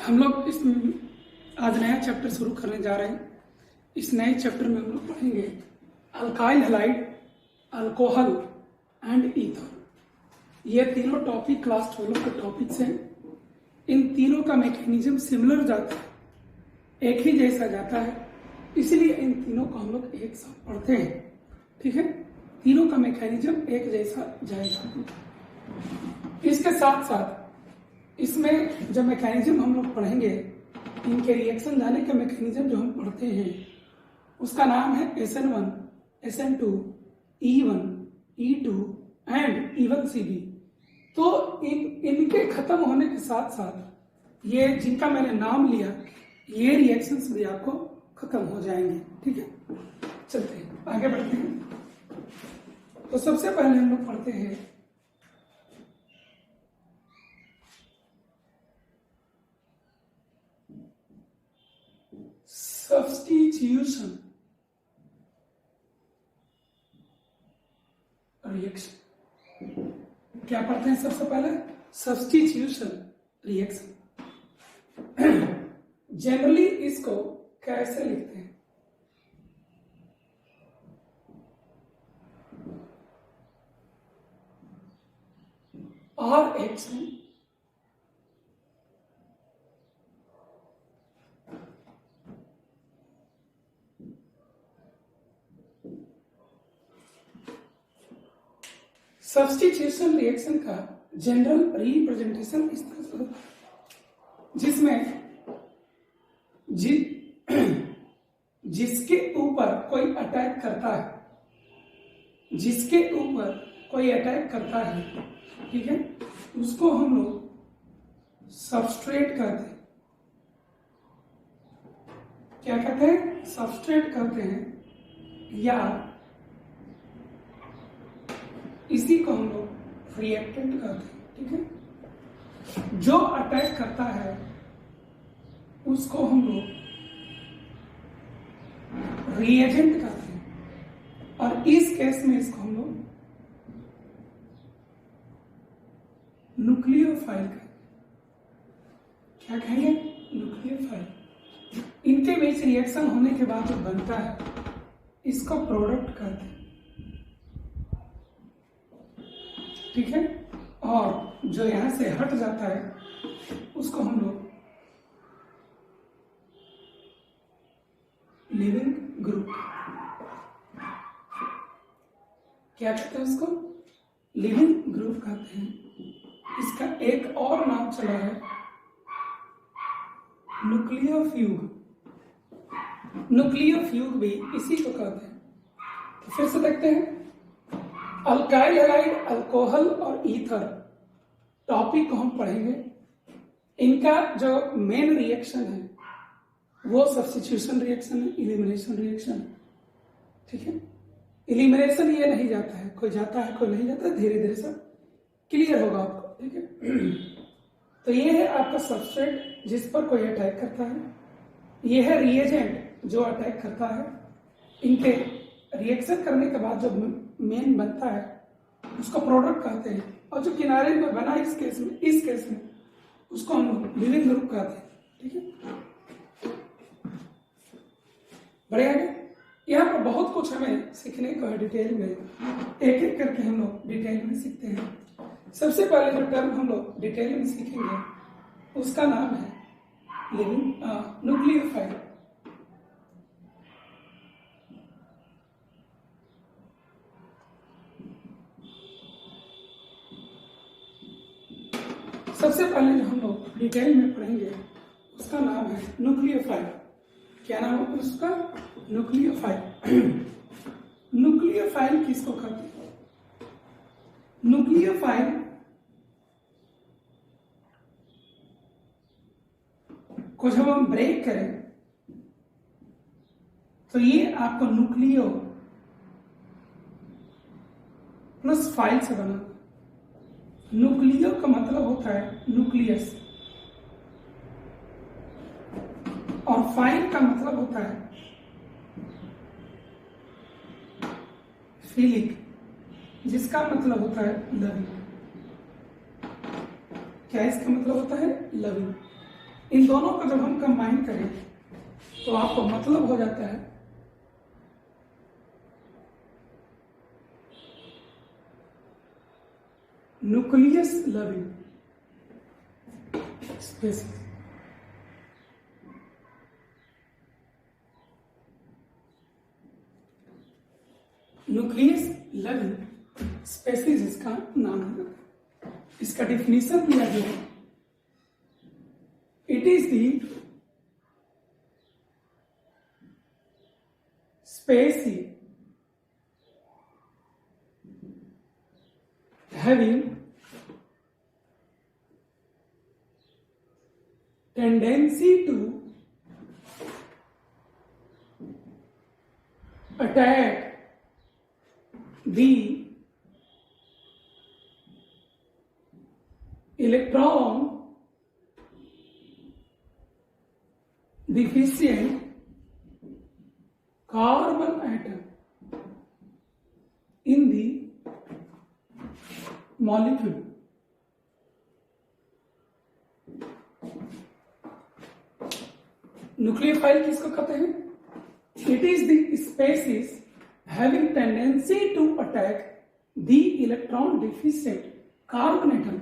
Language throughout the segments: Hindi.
हम लोग इस आज नया चैप्टर शुरू करने जा रहे हैं। इस नए चैप्टर में हम लोग पढ़ेंगे alkyl halide, alcohol and ether. ये तीनों टॉपिक क्लास 12 के टॉपिक्स हैं। इन तीनों का मैकेनिज्म सिमिलर जाता है, एक ही जैसा जाता है, इसलिए इन तीनों को हम लोग एक साथ पढ़ते हैं। ठीक है, तीनों का मैकेनिज्म एक जैसा जाएगा। इसके साथ साथ इसमें जो मैकेनिज्म हम लोग पढ़ेंगे, इनके रिएक्शन जाने के मैकेनिज्म जो हम पढ़ते हैं उसका नाम है SN1, SN2, E1, E2 and even CB। तो इनके खत्म होने के साथ साथ ये जिनका मैंने नाम लिया, ये रिएक्शंस भी आपको खत्म हो जाएंगे। ठीक है, चलते हैं आगे बढ़ते हैं। तो सबसे पहले हम लोग पढ़ते हैं सब्स्टिट्यूशन रिएक्शन। क्या पढ़ते हैं सबसे पहले? Substitution reaction. जनरली इसको कैसे लिखते हैं? RH में सब्स्टिट्यूशन रिएक्शन का जनरल रिप्रेजेंटेशन इस तरह से होता है, जिसमें जिसके ऊपर कोई अटैक करता है, जिसके ऊपर कोई अटैक करता है, ठीक है, उसको हम लोग सबस्ट्रेट कहते हैं। क्या कहते हैं? सबस्ट्रेट कहते हैं, या इसी को हम लोग रिएक्टेंट कहते हैं। ठीक है, जो अटैक करता है उसको हम लोग रिएजेंट कहते हैं, और इस केस में इसको हम लोग न्यूक्लियोफाइल कहते हैं। क्या कहेंगे? न्यूक्लियोफाइल। इनके बीच रिएक्शन होने के बाद जो बनता है इसको प्रोडक्ट कहते हैं। ठीक है, और जो यहां से हट जाता है उसको हम लोग लिविंग ग्रुप। क्या कहते हैं उसको? लिविंग ग्रुप कहते हैं। इसका एक और नाम चला है न्यूक्लियोफ्यूग। न्यूक्लियोफ्यूग भी इसी को कहते हैं। तो फिर से देखते हैं, अल्काइल हैलाइड, अल्कोहल और ईथर टॉपिक को हम पढ़ेंगे। इनका जो मेन रिएक्शन है वो सब्स्टिट्यूशन रिएक्शन है, इलिमिनेशन रिएक्शन है। ठीक है, इलिमिनेशन ये नहीं जाता है, कोई जाता है कोई नहीं जाता, धीरे धीरे सब क्लियर होगा आपको। ठीक है, तो ये है आपका सबस्ट्रेट जिस पर कोई अटैक करता है, ये है रिएजेंट जो अटैक करता है। इनके रिएक्शन करने के बाद जो मेन बनता है उसको प्रोडक्ट कहते हैं, और जो किनारे में बना इस केस में उसको हम लिविंग ग्रुप कहते हैं। ठीक है, बढ़िया है। यहाँ पर बहुत कुछ हमें सीखने को है डिटेल में, एक एक करके हम लोग डिटेल में सीखते हैं। सबसे पहले जो टर्म हम लोग डिटेल में सीखेंगे उसका नाम है लिविंग न्यूक्लियोफाइल। सबसे पहले जो हम लोग डिटेल में पढ़ेंगे उसका नाम है न्यूक्लियोफाइल। क्या नाम है उसका? न्यूक्लियोफाइल। न्यूक्लियोफाइल किसको कहते हैं? न्यूक्लियोफाइल को जब हम ब्रेक करें तो ये आपको न्यूक्लियो प्लस फाइल से बना। न्यूक्लियो का मतलब होता है न्यूक्लियस, और फाइल का मतलब होता है फिलिक, जिसका मतलब होता है लविंग। क्या इसका मतलब होता है? लविंग। इन दोनों को जब हम कंबाइन करें तो आपको मतलब हो जाता है nucleus loving species. Nucleus loving species इसका नाम है। इसका डिफिनीशन दिया गया है, it is the specie having tendency to attack the electron deficient carbon atom in the molecule. Nucleophile किसको कहते हैं? It is the species having tendency to attack the electron deficient carbon atom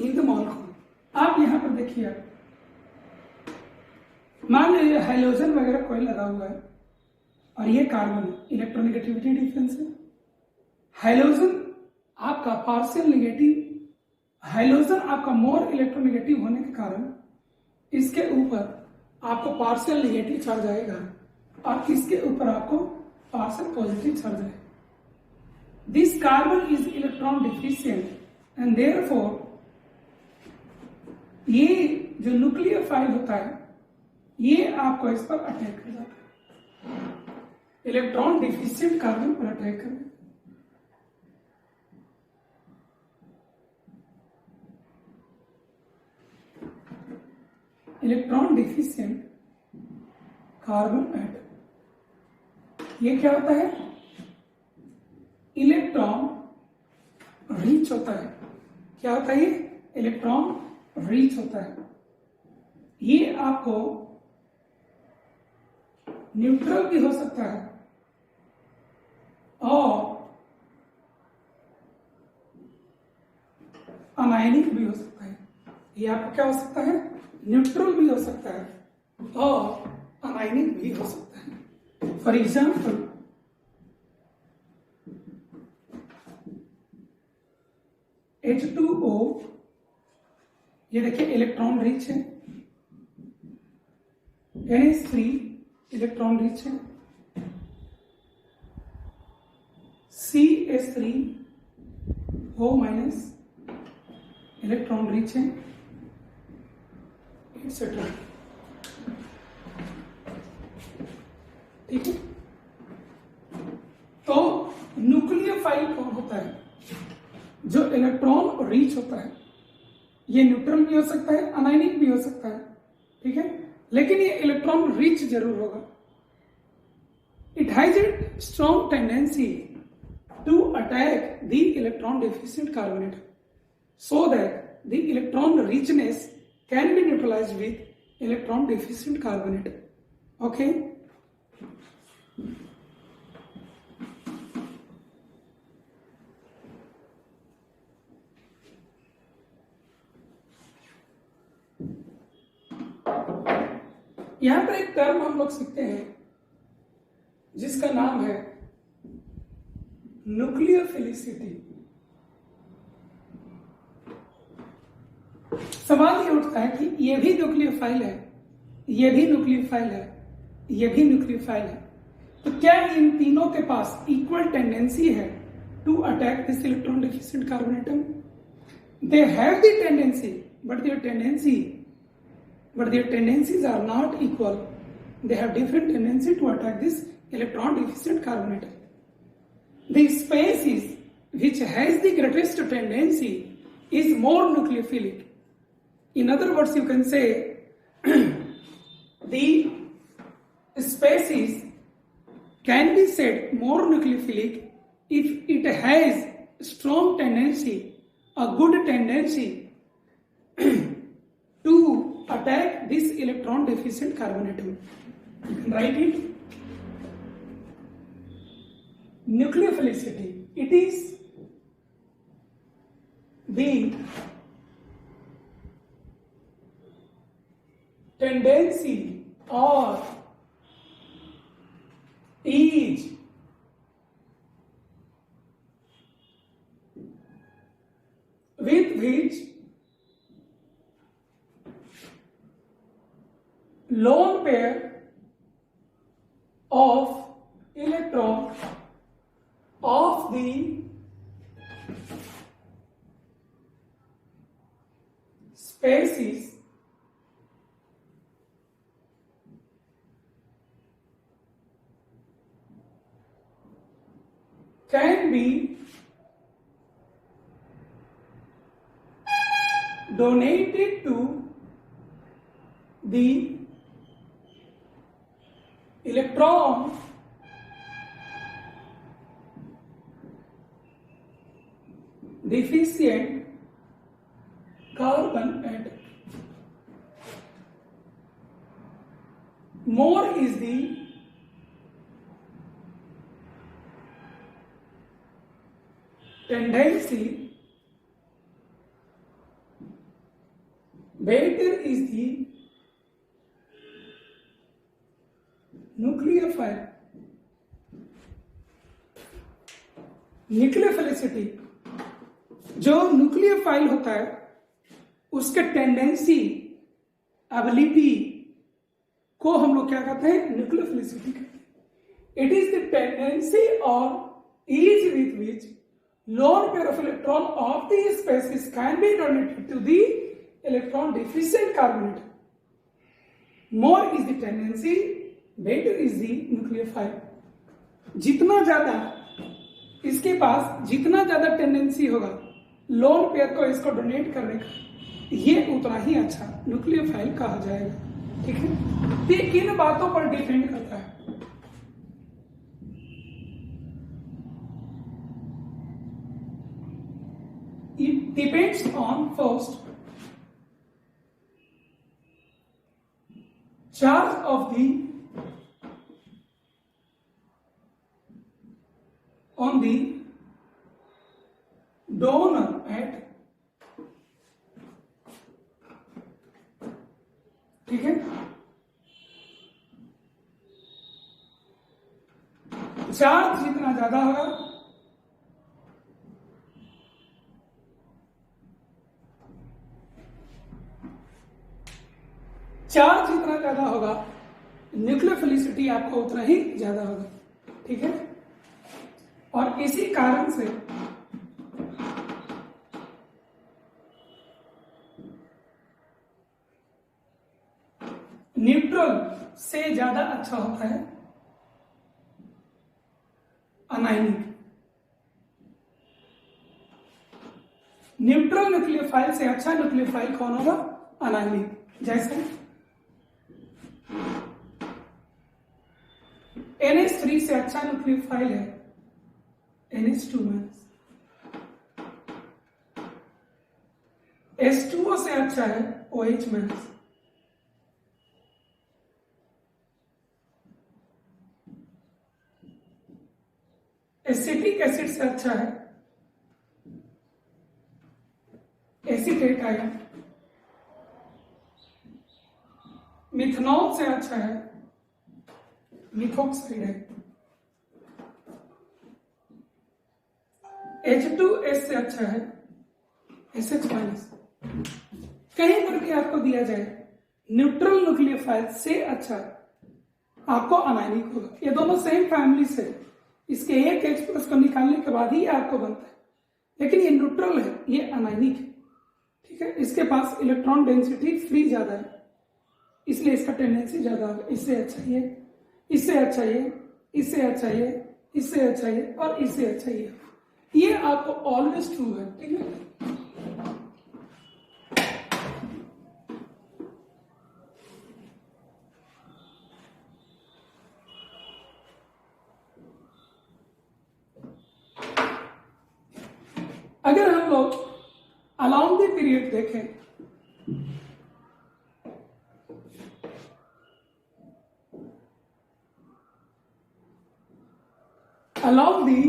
in the molecule. आप यहां पर देखिए, मान लीजिए हाइड्रोजन वगैरह कोई लगा हुआ है और ये कार्बन है, इलेक्ट्रोनेगेटिविटी डिफरेंस है। हाइड्रोजन आपका पार्शियल नेगेटिव, हाइड्रोजन आपका मोर इलेक्ट्रोनेगेटिव होने के कारण इसके ऊपर आपको पार्शियल नेगेटिव चार्ज आएगा और इसके ऊपर आपको पार्शियल पॉजिटिव चार्ज आएगा। This carbon is electron deficient and therefore ये जो न्यूक्लियोफाइल होता है ये आपको इस पर अटैक कर जाता है, इलेक्ट्रॉन डिफिशिएंट कार्बन पर अटैक कर। इलेक्ट्रॉन डिफिशिएंट कार्बन एटम ये क्या होता है? इलेक्ट्रॉन रिच होता है। क्या होता है ये? इलेक्ट्रॉन रिच होता है। ये आपको न्यूट्रल भी हो सकता है और अनायनिक भी हो सकता है। ये आपको क्या हो सकता है? न्यूट्रल भी हो सकता है और अनायनिक भी हो सकता है। फॉर एग्जाम्पल H2O, ये देखिए इलेक्ट्रॉन रिच है। NH3 इलेक्ट्रॉन रिच है। CH3O- इलेक्ट्रॉन रिच है, एक्सेट्रा। ठीक है, तो न्यूक्लियोफाइल कौन होता है? जो इलेक्ट्रॉन रिच होता है। ये न्यूट्रल भी हो सकता है, अनायनिक भी हो सकता है। ठीक है, लेकिन ये इलेक्ट्रॉन रिच जरूर होगा। It has a strong tendency to attack the electron deficient carbon atom so that the electron richness can be neutralized with electron deficient carbon atom. Okay, यहां पर एक टर्म हम लोग सीखते हैं जिसका नाम है न्यूक्लियोफिलिसिटी। सवाल ये उठता है कि ये भी न्यूक्लियोफाइल है, ये भी न्यूक्लियोफाइल है, ये भी न्यूक्लियोफाइल है, तो क्या इन तीनों के पास इक्वल टेंडेंसी है to attack this electron deficient carbon atom? They have the tendency but their tendencies are not equal. They have different tendency to attack this electron deficient carbon atom. The species which has the greatest tendency is more nucleophilic. In other words, you can say the species can be said more nucleophilic if it has strong tendency, a good tendency to attack this electron deficient carbon atom. You can write it. Nucleophilicity. It is the tendency or is with which lone pair of electron of the species can be donated to the electron deficient carbon atom. More is the tendency, better is the nucleophile. Nucleophilicity, जो न्यूक्लियोफाइल होता है उसके टेंडेंसी, एबिलिटी को हम लोग क्या कहते हैं? न्यूक्लियोफिलिसिटी कहते हैं. इट इज द टेंडेंसी और is with which lone pair of electron of the species can be donated to the electron deficient carbon atom. More is the tendency, better is the nucleophile. जितना ज्यादा इसके पास जितना ज्यादा टेंडेंसी होगा लोन पेयर को इसको डोनेट करने का, ये उतना ही अच्छा न्यूक्लियोफाइल कहा जाएगा. ठीक है, ये किन बातों पर डिपेंड करता है? It depends on first charge of the on the donor at, ठीक है, चार्ज जितना ज्यादा होगा चार्ज जितना ज्यादा होगा न्यूक्लियोफिलिसिटी आपको उतना ही ज्यादा होगा. ठीक है, और इसी कारण से न्यूट्रल से ज्यादा अच्छा होता है अनायनिक. न्यूट्रल न्यूक्लियोफाइल से अच्छा न्यूक्लियोफाइल कौन होगा? अनायनिक. जैसे NH3 से अच्छा न्यूक्लियोफाइल है NH2 माइनस. H2O से अच्छा है OH माइनस. एसिटिक एसिड से अच्छा है एसीटेट आयन. मिथनॉल से अच्छा है मिथॉक्साइड है. H2S से अच्छा है SH माइनस. कहीं पर भी आपको दिया जाए न्यूट्रल न्यूक्लियोफाइल से अच्छा आपको अनायनिक होगा. ये दोनों सेम फैमिली से, इसके एक H प्लस को निकालने के बाद ही आपको बनता है, लेकिन ये न्यूट्रल है, ये अनायनिक है. ठीक है, इसके पास इलेक्ट्रॉन डेंसिटी फ्री ज्यादा है, इसलिए इसका टेंडेंसी ज्यादा होगा. इससे अच्छा ये, इससे अच्छा ये, इससे अच्छा ये, इससे अच्छा ये और इससे अच्छा ये आपको ऑलवेज ट्रू है. ठीक है, अगर हम लोग अलाउंग द पीरियड देखें along the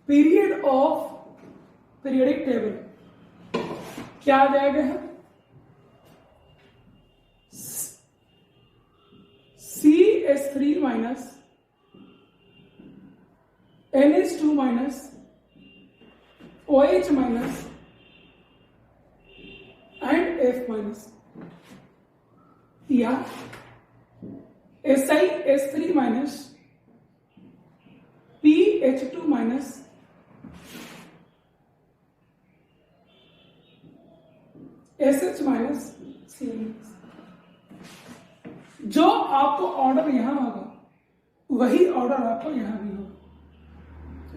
period of periodic table क्या आ जाएगा है CH3 minus NH2 minus OH minus and F minus या SiH3 minus PH2 minus SH minus Cl minus। जो आपको ऑर्डर यहां होगा वही ऑर्डर आपको यहां भी होगा,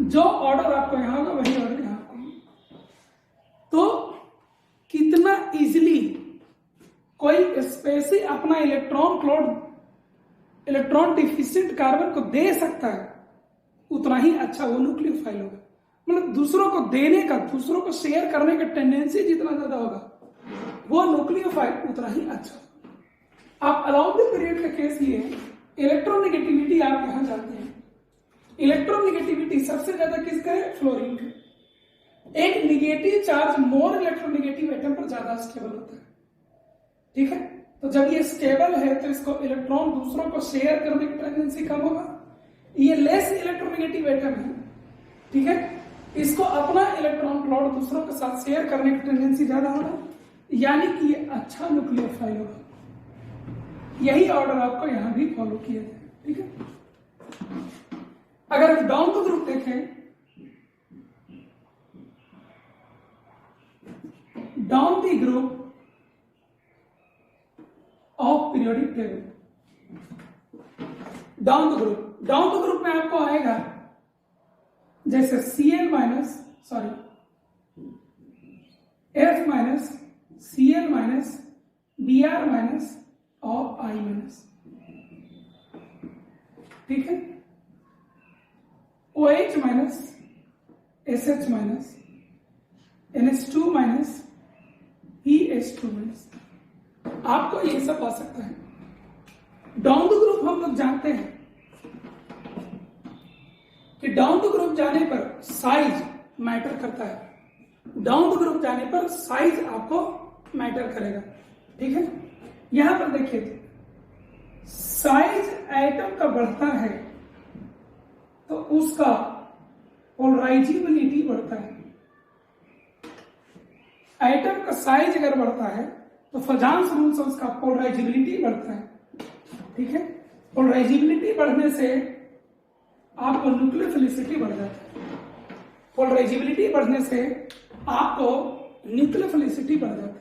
जो ऑर्डर आपको यहां होगा वही ऑर्डर यहां होगा। तो कितना इजीली कोई स्पेसी अपना इलेक्ट्रॉन डिफिशिएंट कार्बन को दे सकता है, उतना ही अच्छा वो न्यूक्लियोफाइल होगा। मतलब दूसरों को देने का, दूसरों को शेयर करने का टेंडेंसी जितना ज्यादा होगा वो न्यूक्लियोफाइल उतना ही अच्छा। आप अलाउंग द पीरियड का केस लिए इलेक्ट्रोनेगेटिविटी आप यहां जानते हैं। इलेक्ट्रोनेगेटिविटी सबसे ज्यादा किसका है? फ्लोरीन का। एक negative charge more electronegative atom पर ज्यादा स्टेबल होता है, ठीक है। तो जब ये स्टेबल है तो इसको इलेक्ट्रॉन दूसरों को शेयर करने की टेंडेंसी कम होगा। ये लेस इलेक्ट्रोनेगेटिव एटम है, ठीक है, इसको अपना इलेक्ट्रॉन क्लाउड दूसरों के साथ शेयर करने की टेंडेंसी ज्यादा होगा, यानी कि ये अच्छा न्यूक्लियोफाइल होगा। यही ऑर्डर आपको यहां भी फॉलो किया जाए, ठीक है। अगर हम डाउन द ग्रुप देखें, down the group of periodic table, down the group में आपको आएगा जैसे Cl minus F minus Cl minus Br minus और I माइनस, ठीक है। OH minus SH minus NH2 minus PH2 minus, आपको ये सब आ सकता है। डाउन द ग्रुप हम लोग जानते हैं कि डाउन द ग्रुप जाने पर साइज मैटर करता है। डाउन द ग्रुप जाने पर साइज आपको मैटर करेगा, ठीक है। यहां पर देखिए, साइज एटम का बढ़ता है तो उसका पोलराइजेबिलिटी बढ़ता है। एटम का साइज अगर बढ़ता है तो फजांस रूल से उसका पोलराइजेबिलिटी बढ़ता है, ठीक है। पोलराइजेबिलिटी बढ़ने से आपको न्यूक्लियोफिलिसिटी बढ़ जाता है। पोलराइजेबिलिटी बढ़ने से आपको न्यूक्लियोफिलिसिटी बढ़ जाता है।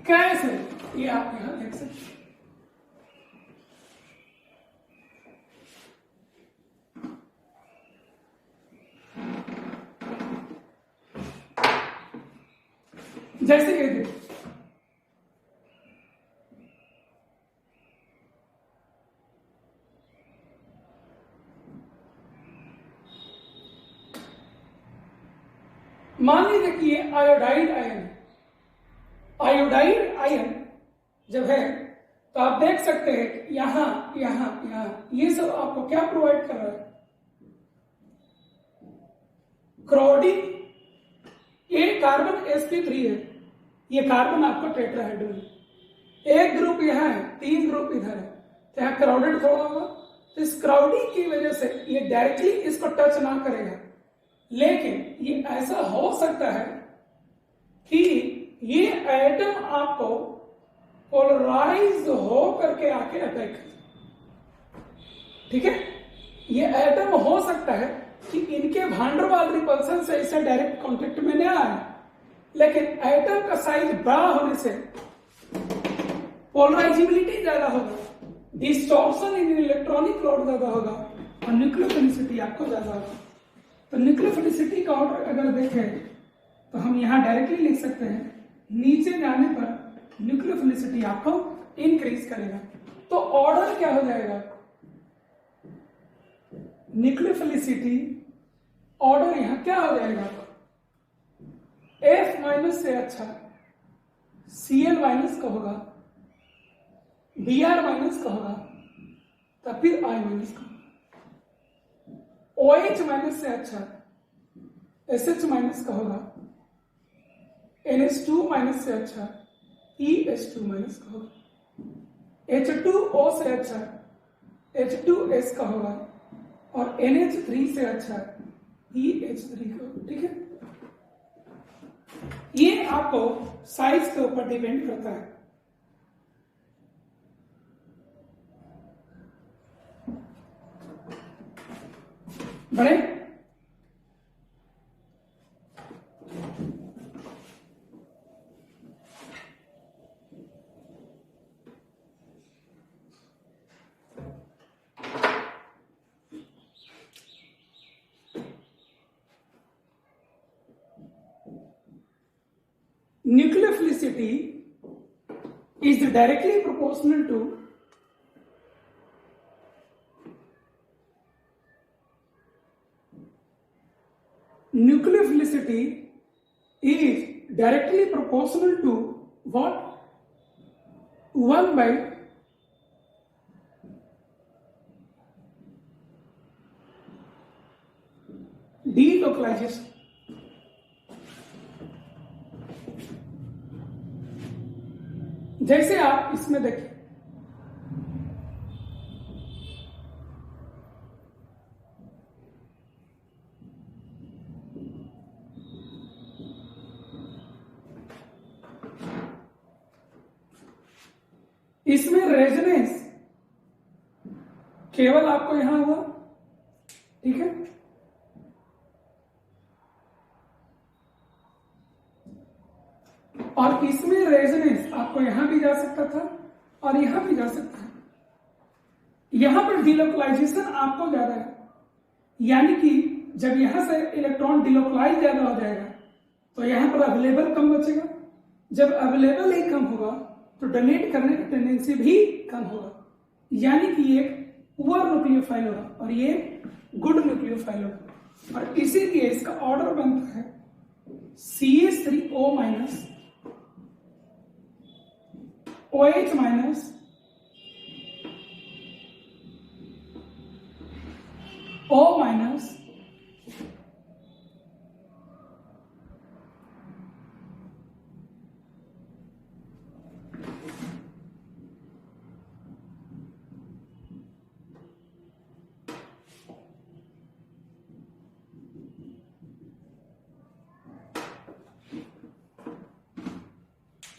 कैसे? ये आप यहां देख सकते हैं। जैसे ये देखो, मान लीजिए कि ये आयोडाइड आयन जब है तो आप देख सकते हैं कि यहां ये सब आपको क्या प्रोवाइड कर रहा है? क्रोडिन। ये कार्बन sp3 है, ये कार्बन आपको टेट्राहेड्रल है। एक ग्रुप यहां है, 3 ग्रुप इधर है, तो यहां क्राउडेड थोड़ा होगा। तो इस क्राउडिंग की वजह से ये डायरेक्टली इसको टच ना करेगा, लेकिन ये ऐसा हो सकता है कि ये एटम आपको पोलराइज हो करके आके अटैक करे, ठीक है। ये एटम हो सकता है कि इनके भांडरवाल रिपल्सन से इसे डायरेक्ट कांटेक्ट में नहीं आए, लेकिन एटम का साइज बड़ा होने से पोलराइजेबिलिटी ज्यादा होगा, डिस्टॉर्शन इन इलेक्ट्रॉनिक लोड ज्यादा होगा और न्यूक्लियोफिलिसिटी आपको ज्यादा होगा। तो न्यूक्लियोफिलिसिटी का ऑर्डर अगर देखें तो हम यहां डायरेक्टली लिख सकते हैं, नीचे जाने पर न्यूक्लियोफिलिसिटी आपको इंक्रीज करेगा। तो ऑर्डर क्या हो जाएगा? न्यूक्लियोफिलिसिटी ऑर्डर यहां क्या हो जाएगा? F माइनस से अच्छा Cl माइनस का होगा, Br माइनस का होगा, तब फिर आई माइनस का। OH माइनस से अच्छा SH माइनस का होगा, NH2 माइनस से अच्छा EH2 माइनस का होगा, H2O से अच्छा H2S का होगा और NH3 से अच्छा EH3 का होगा। ठीक है, ये आपको साइज के ऊपर डिपेंड करता है। बड़े nucleophilicity is directly proportional to what? 1 by delocalization। जैसे आप इसमें देखिए, इसमें रेजोनेंस केवल आपको यहां हुआ। ठीक है, और इसमें रेजोनेंस आपको यहां भी जा सकता था और यहां भी जा सकता है। यहां पर डिलोकलाइजेशन आपको ज्यादा है, यानी कि जब यहां से इलेक्ट्रॉन डिलोकलाइज ज्यादा हो जाएगा तो यहां पर अवेलेबल कम बचेगा। जब अवेलेबल ही कम होगा तो डोनेट करने की टेंडेंसी भी कम होगा, यानी कि ये पुअर न्यूक्लियोफाइल होगा और ये गुड न्यूक्लियोफाइल होगा। और इसीलिए इसका ऑर्डर बनता है CH3O minus, OH minus, O minus,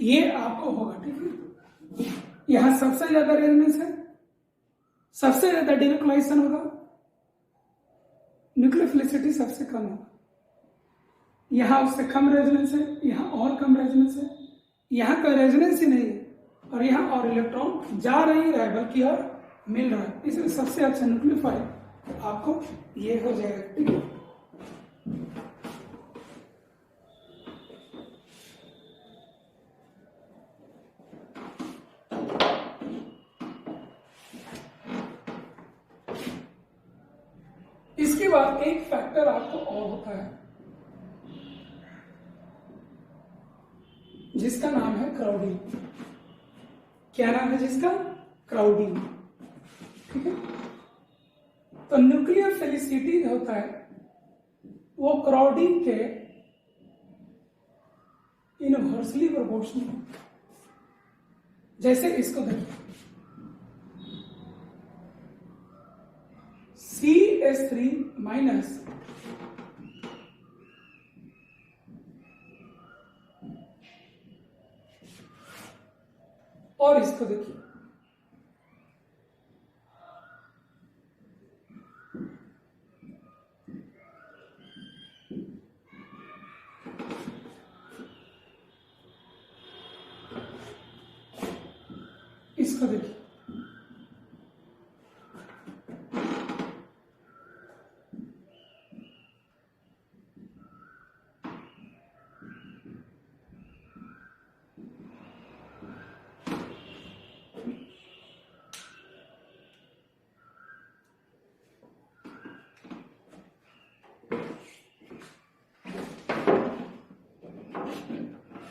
ये आपको होगा। ठीक है, यहां सबसे ज्यादा रेजोनेंस है, सबसे ज्यादा डिलोकलाइजेशन होगा, न्यूक्लियोफिलिसिटी सबसे कम होगा। यहां उससे कम रेजोनेंस है, यहां और कम रेजोनेंस है, यहां का रेजोनेंस ही नहीं है और यहां और इलेक्ट्रॉन जा नहीं रहा है बल्कि और मिल रहा है। इसमें सबसे अच्छा न्यूक्लियोफाइल आपको ये हो जाएगा। ठीक है, इसके बाद एक फैक्टर आपको और होता है जिसका नाम है क्राउडिंग। क्या नाम है जिसका? क्राउडिंग। ठीक है, तो न्यूक्लियोफिलिसिटी जो होता है वो क्राउडिंग के इनवर्सली प्रोपोर्शनल होता है। जैसे इसको देखिए, CH3 माइनस और इसको देखिए, इसको देखिए,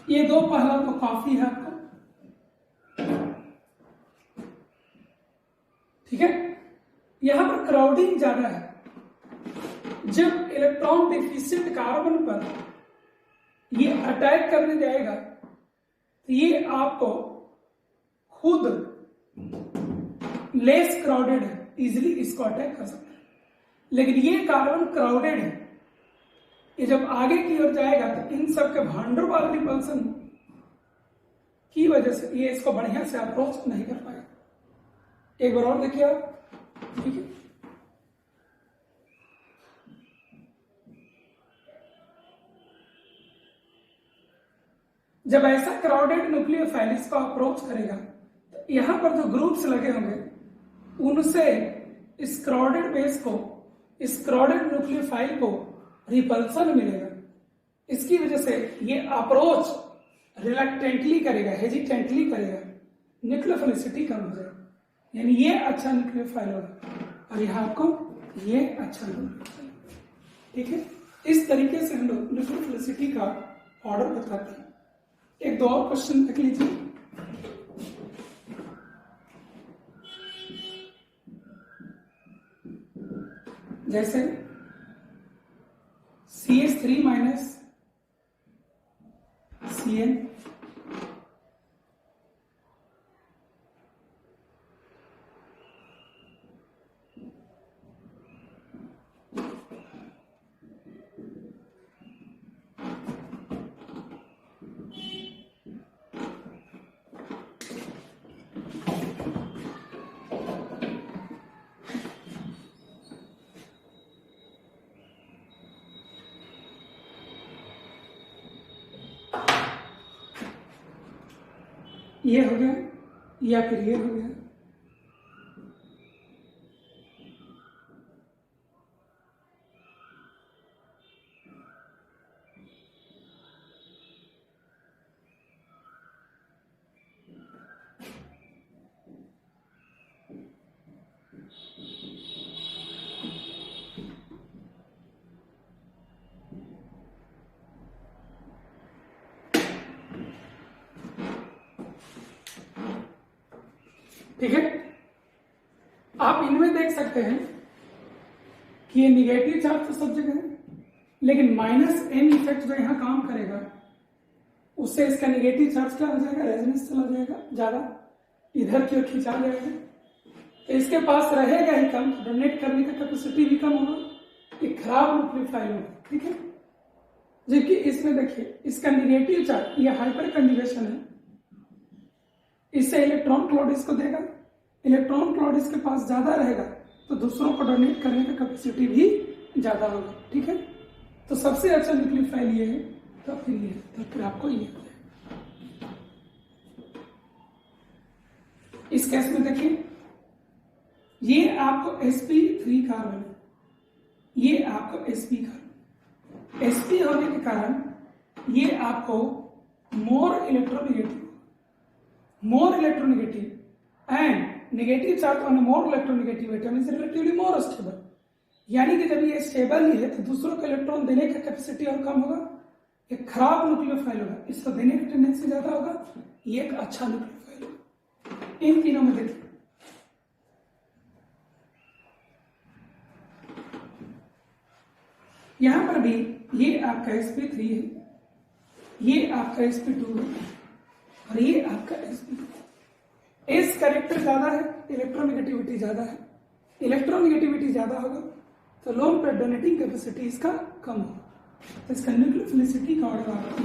ये दो पहला तो काफी है आपको। ठीक है, यहां पर क्राउडिंग ज्यादा है। जब इलेक्ट्रॉन डिफिशिएंट कार्बन पर ये अटैक करने जाएगा तो ये आपको खुद लेस क्राउडेड है, इजिली इसको अटैक कर सकता है। लेकिन ये कार्बन क्राउडेड है, ये जब आगे की ओर जाएगा तो इन सब के वैन डर वाल्स रिपल्सन की वजह से ये इसको बढ़िया से अप्रोच नहीं कर पाएगा। एक बार और देखिए आप, ठीक है। जब ऐसा क्राउडेड न्यूक्लियोफाइल इसको अप्रोच करेगा तो यहां पर जो ग्रुप्स लगे होंगे उनसे इस क्राउडेड बेस को, इस क्राउडेड न्यूक्लियोफाइल को रिपल्सन मिलेगा। इसकी वजह से ये अप्रोच रिलक्टेंटली करेगा, हेजिटेंटली करेगा, न्यूक्लियोफिलिसिटी कम हो जाएगा। यानी ये अच्छा न्यूक्लियोफाइल होगा और यहां आपको ये अच्छा न्यूक्लियोफाइल, ठीक है। इस तरीके से हम लोग न्यूक्लियोफिलिसिटी का ऑर्डर बताते हैं। एक दो और क्वेश्चन देख लीजिए। जैसे CH3 माइनस Cn, ये हो गया या फिर ये हो गया। ठीक है, आप इनमें देख सकते हैं कि ये निगेटिव चार्ज तो सब जगह है, लेकिन -m इफेक्ट जो यहां काम करेगा उससे इसका निगेटिव चार्ज क्या हो जाएगा, रेजोनेंस चला जाएगा, ज्यादा इधर की ओर खिंचा जाएगा, तो इसके पास रहेगा ही कम, डोनेट करने का कैपेसिटी भी कम होगा, ये खराब न्यूक्लियोफाइल होगा। ठीक है, जबकि इसमें देखिए इसका निगेटिव चार्ज, ये हाइपर कंजुगेशन है, इससे इलेक्ट्रॉन क्लाउड इसको देगा, इलेक्ट्रॉन क्लाउड इसके पास ज्यादा रहेगा तो दूसरों को डोनेट करने का कैपेसिटी भी ज्यादा होगा। ठीक है, तो सबसे अच्छा न्यूक्लियोफाइल ये है, तो फिर ये, तो फिर आपको ये इस केस में देखिए ये आपको sp3 कार्बन है, ये आपको sp कार्बन, sp होने के कारण ये आपको more electronegative and negative charge on more electronegative atom is relatively more stable. यानी कि जब ये स्टेबल ही है तो दूसरों को इलेक्ट्रॉन देने का कैपेसिटी और कम होगा, एक खराब न्यूक्लियोफाइल होगा, इसको देने की टेंडेंसी ज्यादा होगा, ये एक अच्छा न्यूक्लियोफाइल होगा। इन तीनों में देखिए यहां पर भी ये आपका sp3 है, ये आपका sp2 है और ये आपका sp2। एस कैरेक्टर ज्यादा है, इलेक्ट्रोनेगेटिविटी ज्यादा है, इलेक्ट्रोनेगेटिविटी ज्यादा होगा तो लोन पर डोनेटिंग कैपेसिटी इसका कम होगा, तो इसका न्यूक्लियोफिलिसिटी का ऑर्डर आपको,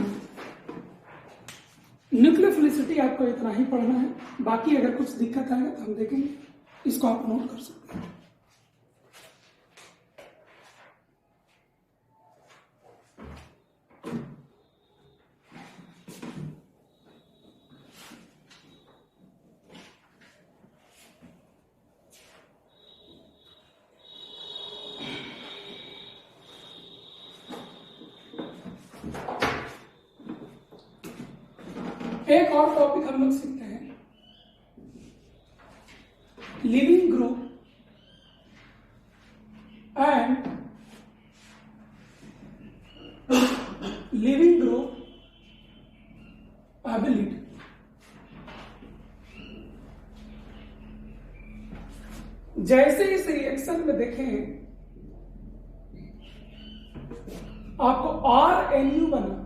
न्यूक्लियोफिलिसिटी आपको इतना ही पढ़ना है, बाकी अगर कुछ दिक्कत आएगा तो हम देखेंगे, इसको आप नोट कर सकते हैं। एक और टॉपिक हम लोग सीखते हैं, leaving group and leaving group ability. जैसे इस रिएक्शन में देखें आपको RNU बना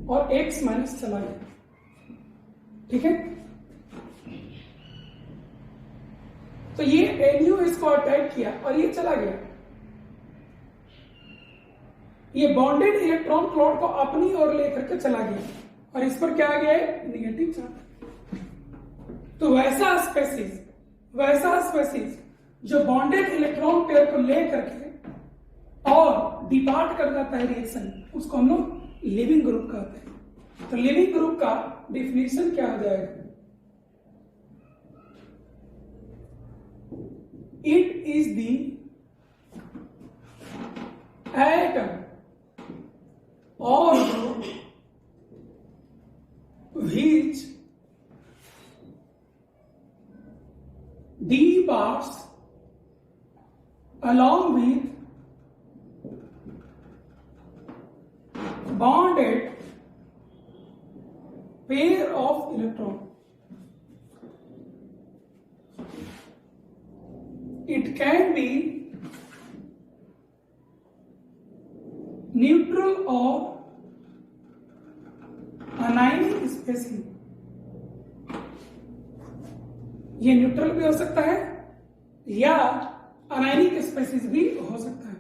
और X माइनस चला गया, ठीक है। तो ये NU इसको अटैक किया और ये चला गया। ये बॉन्डेड इलेक्ट्रॉन क्लॉड को अपनी ओर लेकर के चला गया और इस पर क्या आ गया है, नेगेटिव चार्ज। तो वैसा स्पेसीज जो बॉन्डेड इलेक्ट्रॉन पेयर को लेकर के और डिपार्ट कर जाता है रिएक्शन, उसको हम लोग लिविंग ग्रुप कहते हैं। तो लिविंग ग्रुप का डिफिनेशन क्या हो जाएगा, it is the atom or which departs along with bonded pair of electron. It can be neutral or anionic spacing. ये न्यूट्रल भी हो सकता है या अनायनिक स्पेसिस भी हो सकता है,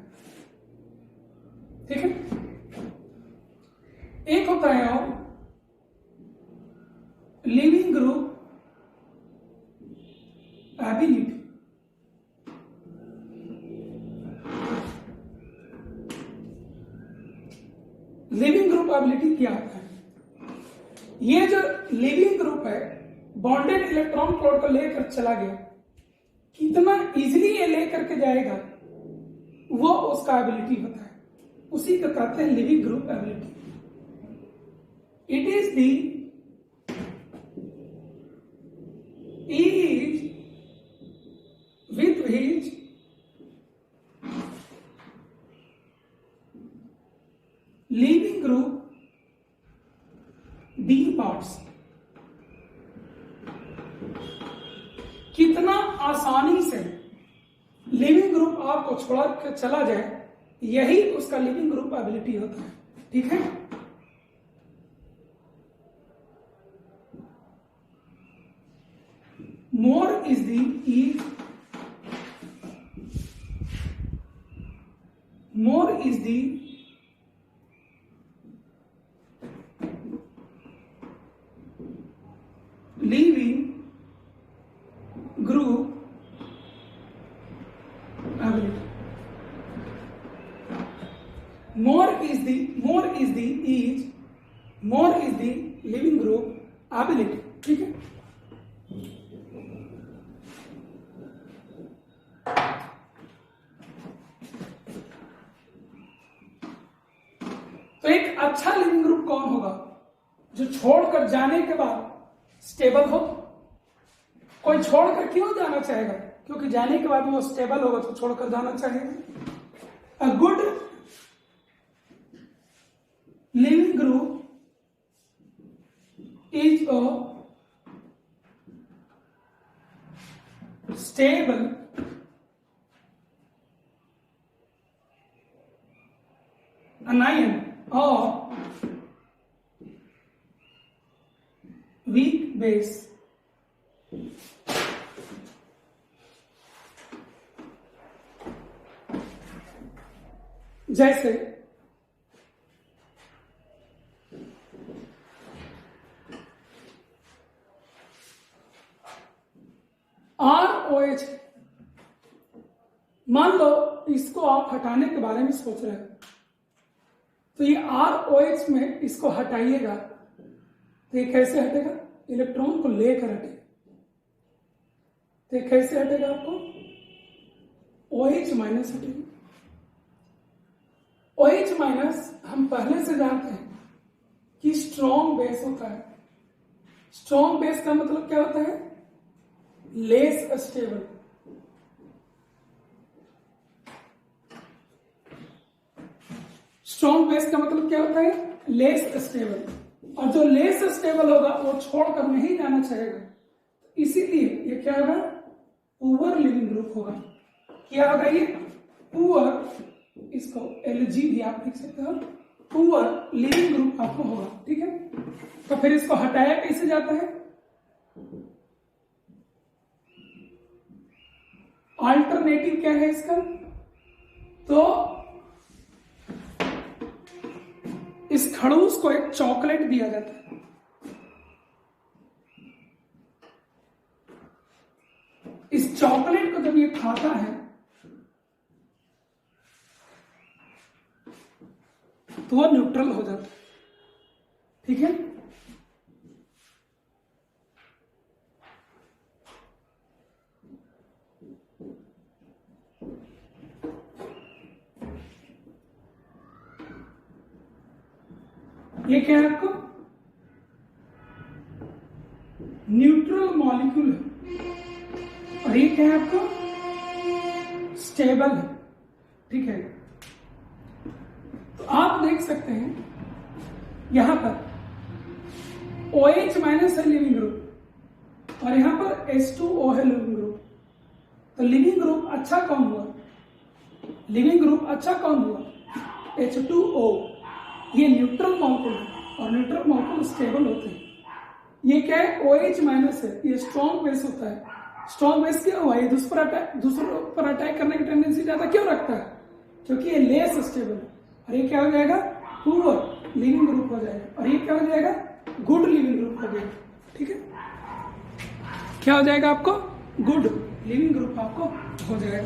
ठीक है। एक होता है और leaving group ability. Leaving group ability क्या होता है, ये जो लिविंग ग्रुप है बॉन्डेड इलेक्ट्रॉन क्लॉड को लेकर चला गया, कितना इजीली ये लेकर के जाएगा वो उसका एबिलिटी होता है, उसी को कहते हैं leaving group ability. It is the ease with which living group departs, कितना आसानी से लिविंग ग्रुप आपको छोड़ के चला जाए, यही उसका लिविंग ग्रुप एबिलिटी होता है, ठीक है। More is the leaving group ability. More is the living group ability, ठीक है। तो एक अच्छा लिविंग ग्रुप कौन होगा, जो छोड़कर जाने के बाद स्टेबल हो। कोई छोड़कर क्यों जाना चाहेगा, क्योंकि जाने के बाद वो स्टेबल होगा तो छोड़कर जाना चाहेगा। A good leaving group is a stable anion or weak base. जैसे ROH, मान लो इसको आप हटाने के बारे में सोच रहे हो, तो ये ROH में इसको हटाइएगा तो ये कैसे हटेगा, इलेक्ट्रॉन को लेकर हटेगा। तो ये कैसे हटेगा, आपको OH माइनस हटेगा। OH माइनस हम पहले से जानते हैं कि स्ट्रॉन्ग बेस होता है। स्ट्रॉन्ग बेस का मतलब क्या होता है, लेस स्टेबल। स्ट्रॉन्ग बेस का मतलब क्या होता है, लेस स्टेबल। और जो लेस स्टेबल होगा वो छोड़कर नहीं जाना चाहेगा, इसीलिए ये क्या होगा, पुअर लिविंग ग्रुप होगा। क्या होगा ये? पुअर, इसको Lg भी आप लिख सकते हो, पुअर लिविंग ग्रुप आपको होगा। ठीक है, तो फिर इसको हटाया कैसे जाता है? अल्टरनेटिव क्या है इसका? तो इस खड़ूस को एक चॉकलेट दिया जाता है, इस चॉकलेट को जब ये खाता है तो वह न्यूट्रल हो जाता है। ठीक है, ये क्या है आपको? न्यूट्रल मॉलिक्यूल है, और ये क्या है आपको? स्टेबल है। ठीक है, तो आप देख सकते हैं यहां पर OH माइनस है लिविंग ग्रुप, और यहां पर H2O है लिविंग ग्रुप। तो लिविंग ग्रुप अच्छा कौन हुआ? लिविंग ग्रुप अच्छा कौन हुआ? H2O। ये न्यूट्रल मॉलिक्यूल है, और न्यूट्रल मॉलिक्यूल स्टेबल होते हैं। ये क्या है? OH माइनस है, ये स्ट्रॉन्ग बेस होता है। स्ट्रॉन्ग बेस क्या हुआ? ये दूसरों पर अटैक करने की टेंडेंसी ज्यादा क्यों रखता है? क्योंकि ये लेस स्टेबल है। और ये क्या हो जाएगा? पुअर लिविंग ग्रुप हो जाएगा, और ये क्या हो जाएगा? गुड लिविंग ग्रुप हो जाएगा। ठीक है, क्या हो जाएगा आपको? गुड लिविंग ग्रुप आपको हो जाएगा।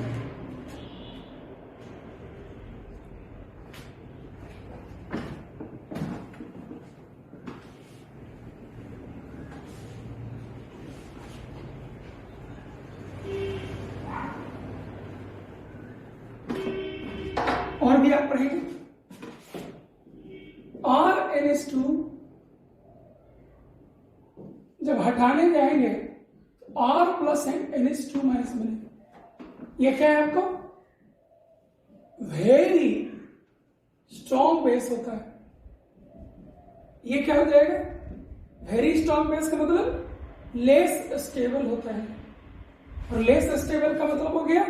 और भी आप पढ़ेंगे RNH2 जब हटाने जाएंगे तो R plus and NH2 minus बनेगा। ये क्या है आपको? वेरी स्ट्रॉन्ग बेस होता है। ये क्या हो जाएगा? वेरी स्ट्रॉन्ग बेस का मतलब लेस स्टेबल होता है, और लेस स्टेबल का मतलब हो गया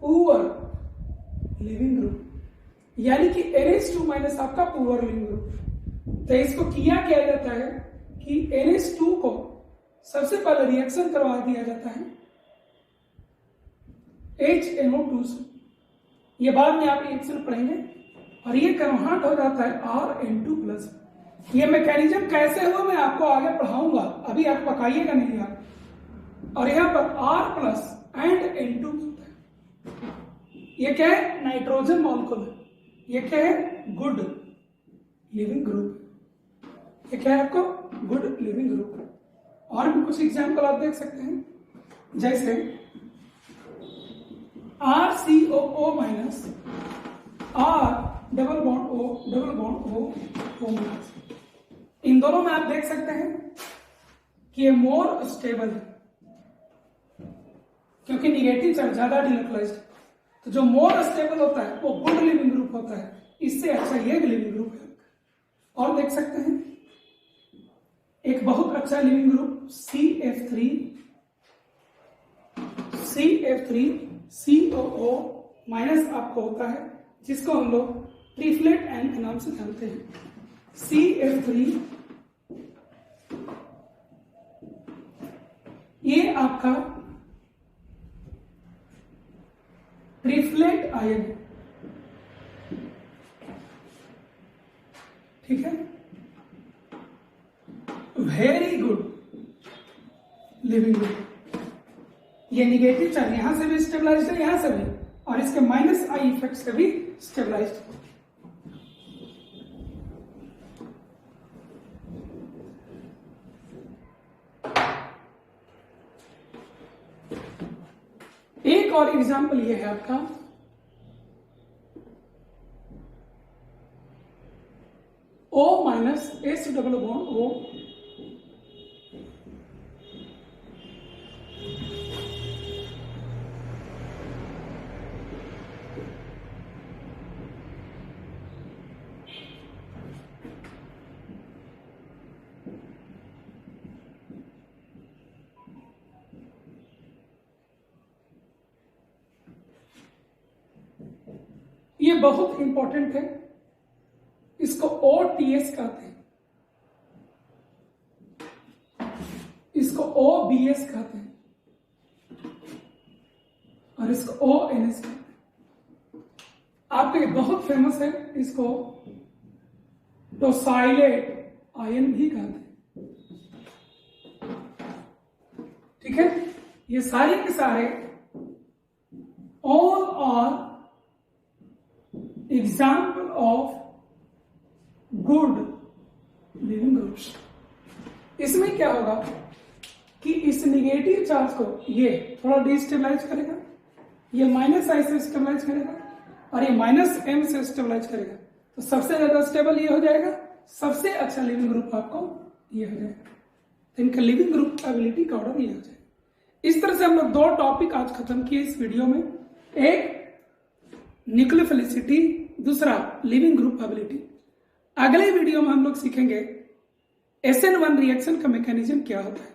पुअर लिविंग ग्रुप, यानी कि NH2 माइनस आपका पुअर लिविंग ग्रुप। तो इसको किया क्या जाता है कि NH2 को सबसे पहले रिएक्शन करवा दिया जाता है HNO2 से, ये बाद में आप रिएक्शन पढ़ेंगे, और ये कन्वर्ट हो जाता है RN2 प्लस। ये मैकेनिज्म कैसे हुआ मैं आपको आगे पढ़ाऊंगा, अभी आप पकाइएगा नहीं आप। और यहां पर R प्लस एंड N2 होता है। ये क्या है? नाइट्रोजन मॉलिक्यूल है। ये क्या है? Good leaving group. ये क्या है आपको? Good leaving group. और भी कुछ एग्जाम्पल आप देख सकते हैं, जैसे RCOO minus R double bond O minus. इन दोनों में आप देख सकते हैं कि ये मोर स्टेबल है, क्योंकि निगेटिव चार्ज ज्यादा डिलोकलाइज्ड है। तो जो मोर स्टेबल होता है वो गुड लिविंग ग्रुप होता है, इससे अच्छा ये लिविंग ग्रुप है। और देख सकते हैं एक बहुत अच्छा लिविंग ग्रुप CF3COO माइनस आपको होता है, जिसको हम लोग ट्रिफ्लेट एन के नाम से जानते हैं। CF3 ये आपका ट्रिफ्लेट आयन, ठीक है, वेरी गुड लिविंग ग्रुप। ये निगेटिव चार्ज यहां से भी स्टेबलाइज्ड है, यहां से भी, और इसके माइनस आई इफेक्ट से भी स्टेबलाइज्ड। एक और एग्जांपल ये है आपका O minus S double bond O, बहुत इंपॉर्टेंट है, इसको OTS कहते हैं, इसको OBS कहते हैं और इसको ONS कहते हैं। आपके लिए बहुत फेमस है, इसको टोसाइलेट आयन भी कहते हैं। ठीक है, ये सारे के सारे all are example of good leaving groups. इसमें क्या होगा कि इस निगेटिव चार्ज को ये थोड़ा डिस्टेबलाइज करेगा, ये -I से स्टेबलाइज करेगा और ये -M से स्टेबलाइज करेगा, तो सबसे ज्यादा स्टेबल ये हो जाएगा, सबसे अच्छा लिविंग ग्रुप आपको ये हो जाएगा। तो इनका लिविंग ग्रुप एबिलिटी का ऑर्डर ये हो जाएगा। इस तरह से हम लोग 2 टॉपिक आज खत्म किए इस वीडियो में, एक न्यूक्लियोफिलिसिटी, दूसरा लिविंग ग्रुप एबिलिटी। अगले वीडियो में हम लोग सीखेंगे SN1 रिएक्शन का मैकेनिज्म क्या होता है।